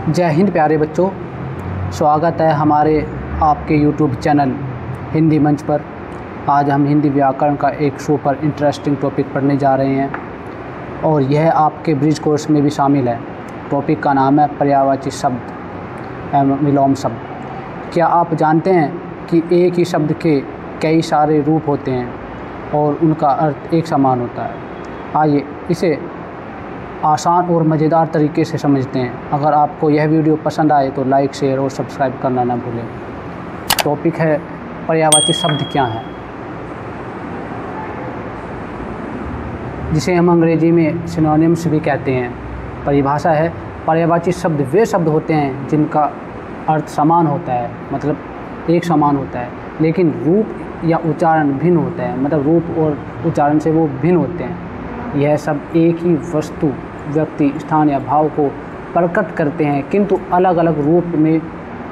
जय हिंद प्यारे बच्चों, स्वागत है हमारे आपके यूट्यूब चैनल हिंदी मंच पर। आज हम हिंदी व्याकरण का एक सुपर इंटरेस्टिंग टॉपिक पढ़ने जा रहे हैं और यह आपके ब्रिज कोर्स में भी शामिल है। टॉपिक का नाम है पर्यायवाची शब्द एवं विलोम शब्द। क्या आप जानते हैं कि एक ही शब्द के कई सारे रूप होते हैं और उनका अर्थ एक समान होता है? आइए इसे आसान और मज़ेदार तरीके से समझते हैं। अगर आपको यह वीडियो पसंद आए तो लाइक, शेयर और सब्सक्राइब करना ना भूलें। टॉपिक है पर्यायवाची शब्द क्या है, जिसे हम अंग्रेजी में सिनोनिम्स भी कहते हैं। परिभाषा है, पर्यायवाची शब्द वे शब्द होते हैं जिनका अर्थ समान होता है, मतलब एक समान होता है, लेकिन रूप या उच्चारण भिन्न होता है। मतलब रूप और उच्चारण से वो भिन्न होते हैं। यह सब एक ही वस्तु, व्यक्ति, स्थान या भाव को प्रकट करते हैं, किंतु अलग अलग रूप में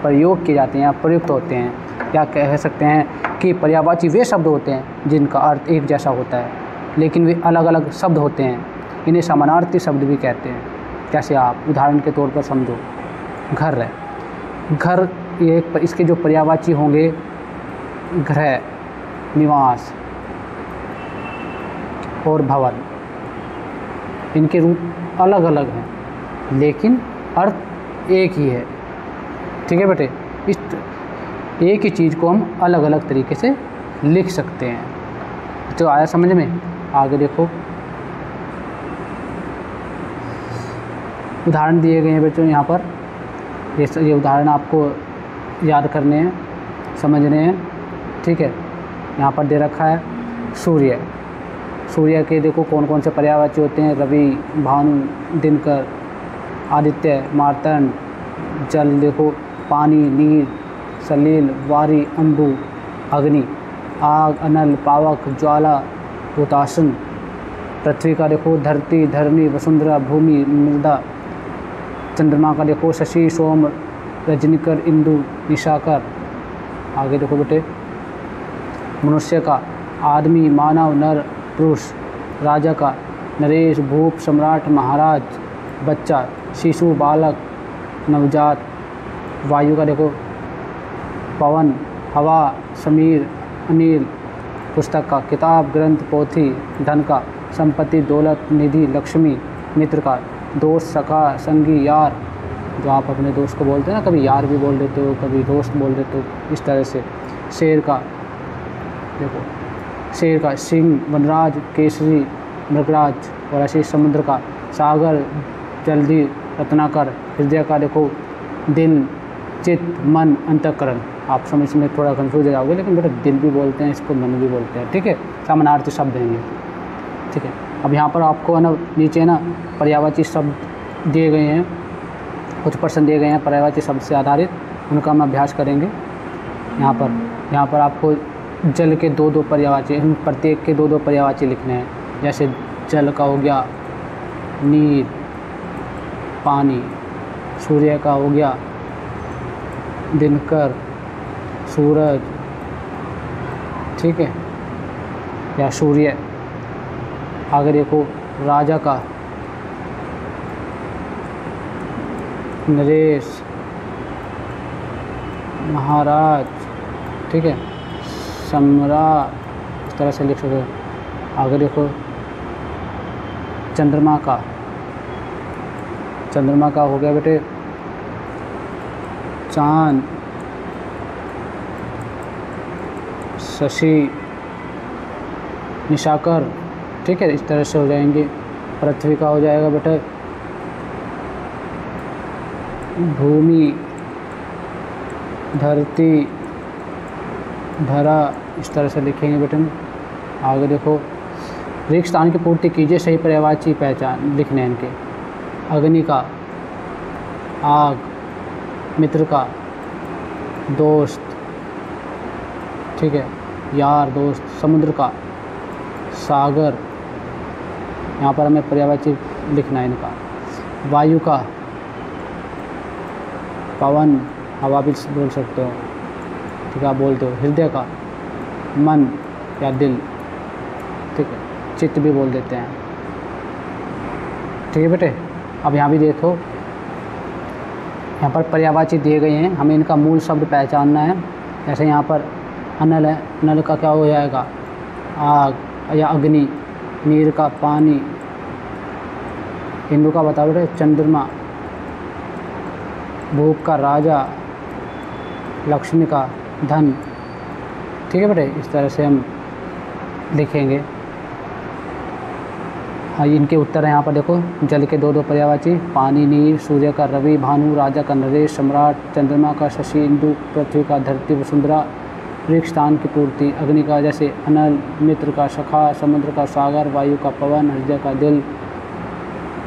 प्रयोग किए जाते हैं या प्रयुक्त होते हैं। या कह सकते हैं कि पर्यायवाची वे शब्द होते हैं जिनका अर्थ एक जैसा होता है, लेकिन वे अलग अलग शब्द होते हैं। इन्हें समानार्थी शब्द भी कहते हैं। कैसे? आप उदाहरण के तौर पर समझो। घर है, घर एक इसके जो पर्यायवाची होंगे गृह, निवास और भवन। इनके रूप अलग अलग हैं लेकिन अर्थ एक ही है। ठीक है बेटे, इस एक ही चीज़ को हम अलग अलग तरीके से लिख सकते हैं। तो आया समझ में? आगे देखो, उदाहरण दिए गए हैं बच्चों यहाँ पर। ये उदाहरण आपको याद करने हैं, समझने हैं। ठीक है, यहाँ पर दे रखा है सूर्य। सूर्य के देखो कौन कौन से पर्यायवाची होते हैं? रवि, भानु, दिनकर, आदित्य, मार्तंड। जल देखो पानी, नीर, सलील, वारी, अंबु, अग्नि, आग, अनल, पावक, ज्वाला, हुतासन। पृथ्वी का देखो धरती, धरणी, वसुंधरा, भूमि, मृदा। चंद्रमा का देखो शशि, सोम, रजनीकर, इंदु, निशाकर। आगे देखो बेटे, मनुष्य का आदमी, मानव, नर, पुरुष। राजा का नरेश, भूप, सम्राट, महाराज, बच्चा, शिशु, बालक, नवजात। वायु का देखो पवन, हवा, समीर, अनिल। पुस्तक का किताब, ग्रंथ, पोथी। धन का संपत्ति, दौलत, निधि, लक्ष्मी। मित्र का दोस्त, सखा, संगी, यार। जो आप अपने दोस्त को बोलते हैं ना, कभी यार भी बोल देते हो, कभी दोस्त बोल देते हो, इस तरह से। शेर का देखो, शेर का सिंह, वनराज, केसरी, मृगराज। और ऐसे समुद्र का सागर, जल्दी, रत्नाकर। हृदय का देखो दिल, चित्त, मन, अंतःकरण। आप समझ में थोड़ा कंफ्यूज हो जाओगे, लेकिन बेटा दिल भी बोलते हैं इसको, मन भी बोलते हैं। ठीक है, समानार्थी शब्द हैं ये। ठीक है, अब यहाँ पर आपको है ना नीचे ना पर्यायवाची शब्द दिए गए हैं, कुछ प्रश्न दिए गए हैं पर्यायवाची शब्द से आधारित, उनका हम अभ्यास करेंगे। यहाँ पर आपको जल के दो पर्यायवाची, प्रत्येक के दो पर्यायवाची लिखने हैं। जैसे जल का हो गया नीर, पानी। सूर्य का हो गया दिनकर, सूरज। ठीक है, या सूर्य। आगे देखो राजा का नरेश, महाराज। ठीक है, सम्राट। इस तरह से लिख सकते हो। आगे देखो चंद्रमा का हो गया बेटे चांद, शशि, निशाकर। ठीक है, इस तरह से हो जाएंगे। पृथ्वी का हो जाएगा बेटे भूमि, धरती, धरा। इस तरह से लिखेंगे बेटे। आगे देखो रिक्त स्थान की पूर्ति कीजिए, सही पर्यायवाची पहचान लिखने हैं इनके। अग्नि का आग, मित्र का दोस्त। ठीक है, यार, दोस्त। समुद्र का सागर। यहाँ पर हमें पर्यायवाची लिखना है इनका। वायु का पवन, हवा भी बोल सकते हो। ठीक है, आप बोलते हो। हृदय का मन या दिल। ठीक है, चित्त भी बोल देते हैं। ठीक है बेटे। अब यहाँ भी देखो यहाँ पर पर्यायवाची दिए गए हैं, हमें इनका मूल शब्द पहचानना है। जैसे यहाँ पर अनल है, अनल का क्या हो जाएगा, आग या अग्नि। नीर का पानी, हिंदू का बता बेटे चंद्रमा। भूप का राजा, लक्ष्मी का धन। ठीक है बेटे, इस तरह से हम लिखेंगे। हाँ, इनके उत्तर हैं यहाँ पर देखो। जल के दो दो पर्यायवाची, पानी नीर, सूर्य का रवि, भानु, राजा का नरेश, सम्राट, चंद्रमा का शशि, इंदु, पृथ्वी का धरती, वसुंधरा, वृक्ष स्थान की पूर्ति, अग्नि का जैसे अनल, मित्र का सखा, समुद्र का सागर, वायु का पवन, हृदय का दिल।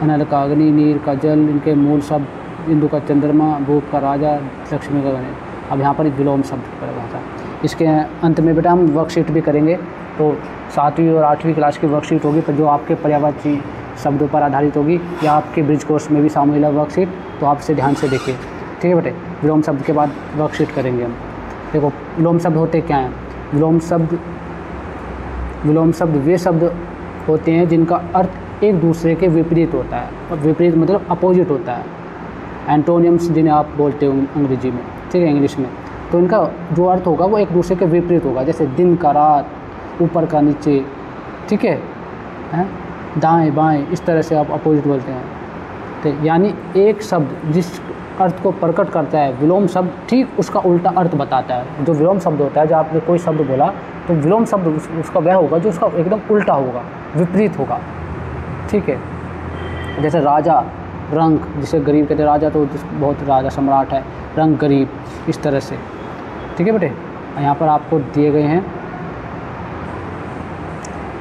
अनल का अग्नि, नीर का जल, इनके मूल शब्द, इंदु का चंद्रमा, भूप का राजा, लक्ष्मी का गणेश। अब यहाँ पर विलोम शब्द की परिभाषा। इसके अंत में बेटा हम वर्कशीट भी करेंगे, तो 7वीं और 8वीं क्लास की वर्कशीट होगी, पर जो आपके पर्यायवाची शब्दों पर आधारित होगी, या आपके ब्रिज कोर्स में भी शामिल है वर्कशीट, तो आप इसे ध्यान से देखिए। ठीक है बेटे, विलोम शब्द के बाद वर्कशीट करेंगे हम। देखो विलोम शब्द होते क्या हैं। विलोम शब्द वे शब्द होते हैं जिनका अर्थ एक दूसरे के विपरीत होता है, और विपरीत मतलब अपोजिट होता है। एंटोनियम्स जिन्हें आप बोलते हो अंग्रेजी में, ठीक है, इंग्लिश में, तो इनका जो अर्थ होगा वो एक दूसरे के विपरीत होगा। जैसे दिन का रात, ऊपर का नीचे, ठीक है, दाएं बाएं, इस तरह से आप अपोजिट बोलते हैं। तो यानी एक शब्द जिस अर्थ को प्रकट करता है, विलोम शब्द ठीक उसका उल्टा अर्थ बताता है। जो विलोम शब्द होता है, जब आपने कोई शब्द बोला तो विलोम शब्द उसका वह होगा जो उसका एकदम उल्टा होगा, विपरीत होगा। ठीक है, जैसे राजा, रंक, जिसे गरीब कहते हैं। राजा तो बहुत राजा सम्राट है, रंक गरीब, इस तरह से। ठीक है बेटे, यहाँ पर आपको दिए गए हैं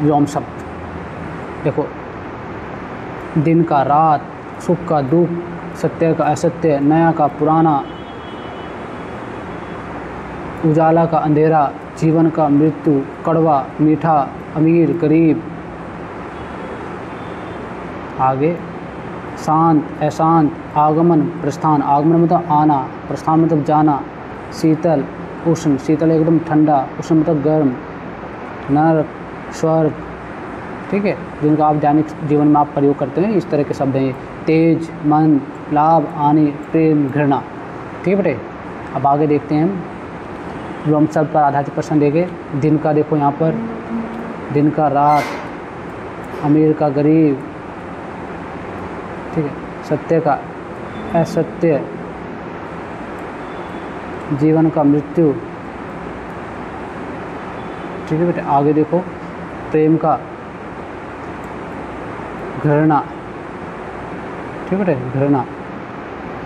विलोम शब्द। देखो, दिन का रात, सुख का दुख, सत्य का असत्य, नया का पुराना, उजाला का अंधेरा, जीवन का मृत्यु, कड़वा मीठा, अमीर गरीब। आगे शांत अशांत, आगमन प्रस्थान, आगमन मतलब आना, प्रस्थान मतलब जाना, शीतल उष्ण, शीतल एकदम ठंडा, उष्ण मतलब गर्म, नरक स्वर्ग। ठीक है, जिनका आप दैनिक जीवन में आप प्रयोग करते हैं, इस तरह के शब्द हैं ये। तेज, मन, लाभ, हानि, प्रेम, घृणा। ठीक है बेटे, अब आगे देखते हैं हम विलोम शब्द पर आधारित प्रश्न देंगे। दिन का देखो यहाँ पर, दिन का रात, अमीर का गरीब, ठीक है, सत्य का असत्य, जीवन का मृत्यु। ठीक है बेटे, आगे देखो प्रेम का घृणा। ठीक है बेटे, घृणा।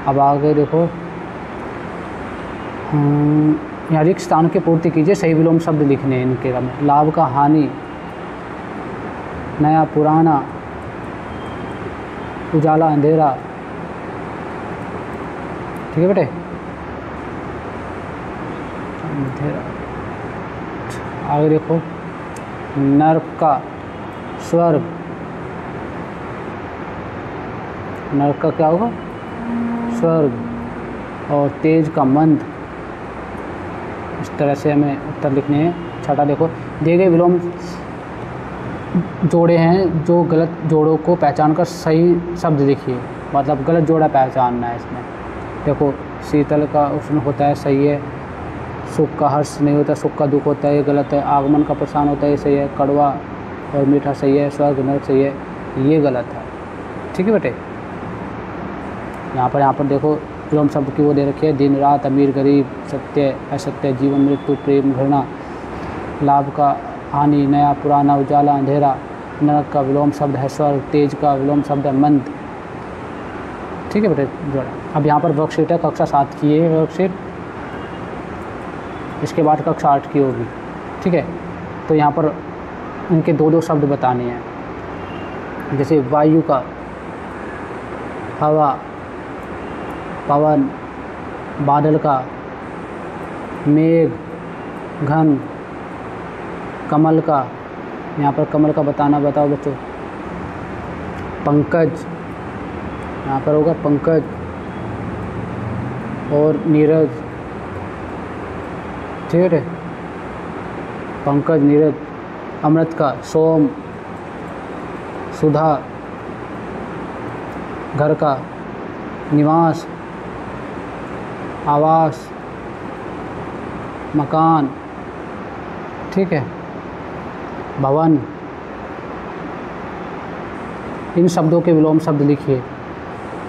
अब आगे देखो यहाँ रिक्त स्थान की पूर्ति कीजिए, सही विलोम शब्द लिखने हैं इनके में। लाभ का हानि, नया पुराना, उजाला अंधेरा। ठीक है बेटे, अंधेरा। आगे देखो नर्क का स्वर्ग, नर्क का क्या होगा, स्वर्ग। और तेज का मंद। इस तरह से हमें उत्तर लिखने हैं। छठा देखो, दिए गए विलोम जोड़े हैं, जो गलत जोड़ों को पहचान कर सही शब्द लिखिए। मतलब गलत जोड़ा पहचानना है इसमें। देखो, शीतल का उष्ण होता है, सही है। सुख का हर्ष नहीं होता, सुख का दुख होता है, ये गलत है। आगमन का प्रस्थान होता है, ये सही है। कड़वा और मीठा सही है। स्वर्ग नरक सही है, ये गलत है। ठीक है बेटे, यहाँ पर देखो विलोम शब्द की वो दे रखी है। दिन रात, अमीर गरीब, सत्य असत्य, जीवन मृत्यु, प्रेम घृणा। लाभ का हानि, नया पुराना, उजाला अंधेरा। नरक का विलोम शब्द है स्वर्ग। तेज का विलोम शब्द है मंद। ठीक है बेटे, जोड़ा। अब यहाँ पर वर्कशीट है, कक्षा 7 की है वर्कशीट, इसके बाद कक्षा 8 की होगी। ठीक है, तो यहाँ पर उनके दो दो शब्द बताने हैं। जैसे वायु का हवा, पवन, बादल का मेघ, घन, कमल का, यहाँ पर कमल का बताना, बताओ बच्चों। पंकज, यहाँ पर होगा पंकज। और नीरज। ठीक है, पंकज नीरज। अमृत का सोम, सुधा। घर का निवास, आवास, मकान, ठीक है, भवन। इन शब्दों के विलोम शब्द लिखिए।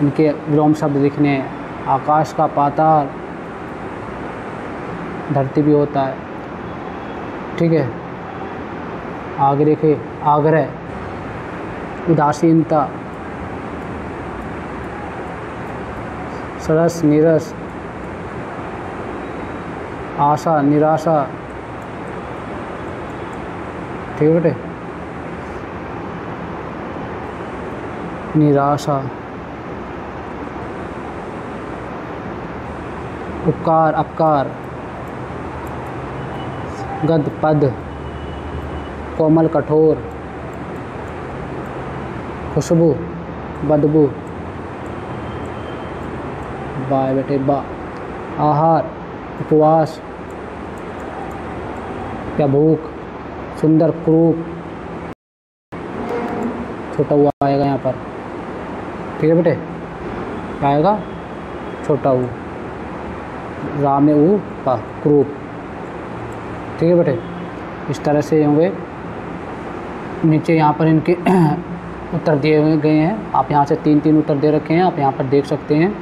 इनके विलोम शब्द लिखने हैं। आकाश का पाताल, धरती भी होता है, ठीक है। आगे देखिए, आग्रह, उदासीनता, सरस, नीरस, आशा, निराशा, ठीक है बेटे, निराशा। उपकार, अपकार, गद, पद, कोमल, कठोर, खुशबू, बदबू, बाय बेटे बा। आहार, उपवास या भूख, सुंदर, क्रूप, छोटा हुआ आएगा यहाँ पर, ठीक है बेटे, क्या आएगा, छोटा ऊ, राम में ऊ पा, क्रूप, ठीक है बेटे। इस तरह से होंगे। नीचे यहाँ पर इनके उत्तर दिए हुए गए हैं। आप यहाँ से 3-3 उत्तर दे रखे हैं, आप यहाँ पर देख सकते हैं,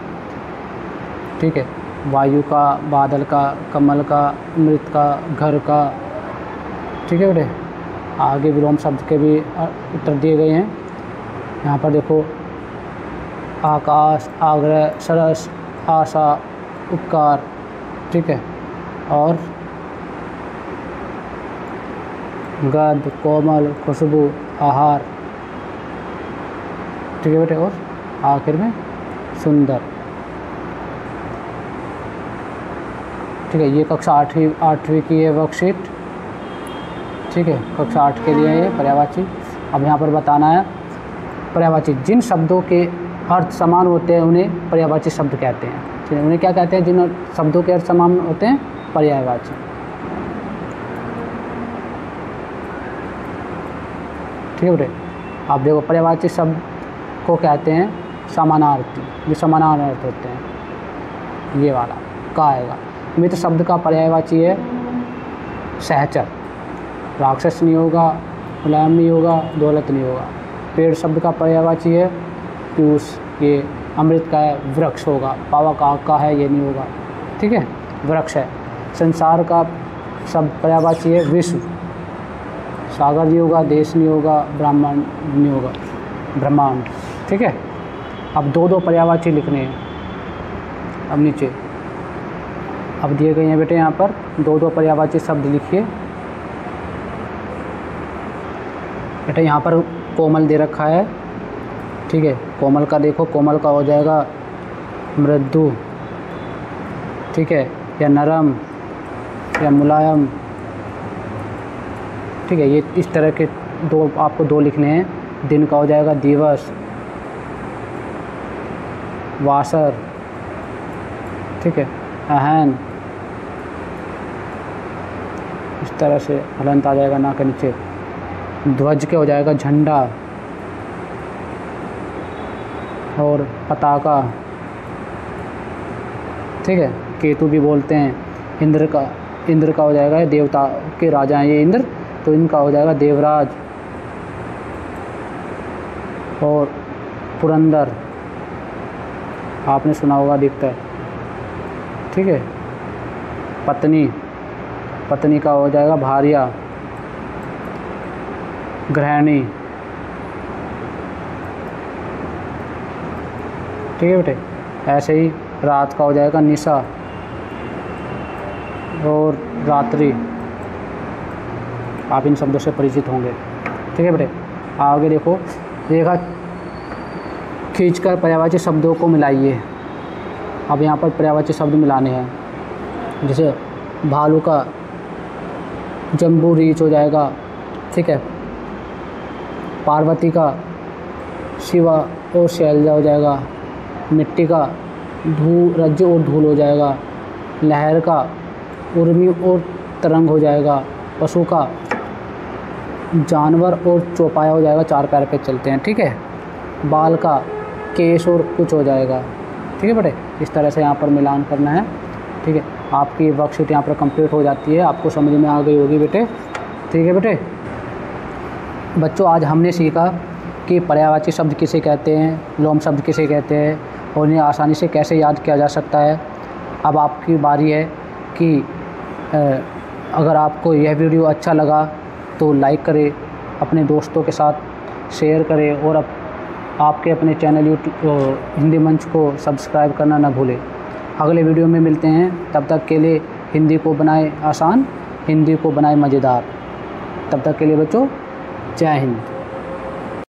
ठीक है। वायु का, बादल का, कमल का, मृत का, घर का, ठीक है बेटे। आगे विलोम शब्द के भी उत्तर दिए गए हैं। यहाँ पर देखो, आकाश, आग्रह, सरस, आशा, उपकार, ठीक है, और गद, कोमल, खुशबू, आहार, ठीक है बेटे, और आखिर में सुंदर, ठीक है। ये कक्षा 8वीं की है वर्कशीट, ठीक है, कक्षा 8 के लिए है ये पर्यायवाची। अब यहाँ पर बताना है पर्यायवाची, जिन शब्दों के अर्थ समान होते हैं उन्हें पर्यायवाची शब्द कहते हैं, ठीक है। उन्हें क्या कहते हैं, जिन शब्दों के अर्थ समान होते हैं, पर्यायवाची, ठीक है बेटे। आप देखो, पर्यायवाची शब्द को कहते हैं समानार्थी, जो समानार्थ होते हैं, ये वाला का आएगा। मित्र शब्द का पर्यायवाची है सहचर, राक्षस नहीं होगा, मुलायम नहीं होगा, दौलत नहीं होगा। पेड़ शब्द का पर्यायवाची है पीयूष, ये अमृत का है, वृक्ष होगा, पावक आग का है, ये नहीं होगा, ठीक है, वृक्ष है। संसार का शब्द पर्यायवाची है विश्व, सागर नहीं होगा, देश नहीं होगा, ब्राह्मण नहीं होगा, ब्रह्मांड, ठीक है। अब 2-2 पर्यायवाची लिखने हैं। अब नीचे अब दिए गए हैं बेटे, यहाँ पर 2-2 पर्यायवाची शब्द लिखिए बेटे। यहाँ पर कोमल दे रखा है, ठीक है। कोमल का देखो, कोमल का हो जाएगा मृदु, ठीक है, या नरम या मुलायम, ठीक है। ये इस तरह के आपको 2 लिखने हैं। दिन का हो जाएगा दिवस, वासर, ठीक है, अहन, इस तरह से हलंत आ जाएगा ना के नीचे। ध्वज के हो जाएगा झंडा और पताका, ठीक है। केतु भी बोलते हैं। इंद्र का हो जाएगा, देवता के राजा हैं ये इंद्र, तो इनका हो जाएगा देवराज। और पुरंदर आपने सुना होगा अधिकतर, ठीक है। पत्नी का हो जाएगा भार्या, गृहिणी, ठीक है बेटे। ऐसे ही रात का हो जाएगा निशा और रात्रि। आप इन शब्दों से परिचित होंगे, ठीक है बेटे। आगे देखो, रेखा खींचकर पर्यायवाची शब्दों को मिलाइए। अब यहाँ पर पर्यायवाची शब्द मिलाने हैं। जैसे भालू का जम्बू रीछ हो जाएगा, ठीक है। पार्वती का शिवा और शैलजा हो जाएगा। मिट्टी का रज्जु और धूल हो जाएगा। लहर का उर्मी और तरंग हो जाएगा। पशु का जानवर और चौपाया हो जाएगा, 4 पैर पे चलते हैं, ठीक है। बाल का केश और कुछ हो जाएगा, ठीक है बेटे, इस तरह से यहाँ पर मिलान करना है। ठीक है, आपकी वर्कशीट यहाँ पर कंप्लीट हो जाती है। आपको समझ में आ गई होगी बेटे। ठीक है बेटे, बच्चों आज हमने सीखा कि पर्यायवाची शब्द किसे कहते हैं, लोम शब्द किसे कहते हैं और इन्हें आसानी से कैसे याद किया जा सकता है। अब आपकी बारी है कि अगर आपको यह वीडियो अच्छा लगा तो लाइक करें, अपने दोस्तों के साथ शेयर करें और आपके अपने चैनल यूट्यूब हिंदी मंच को सब्सक्राइब करना ना भूलें। अगले वीडियो में मिलते हैं, तब तक के लिए हिंदी को बनाए आसान, हिंदी को बनाए मज़ेदार। तब तक के लिए बच्चों, जय हिंद।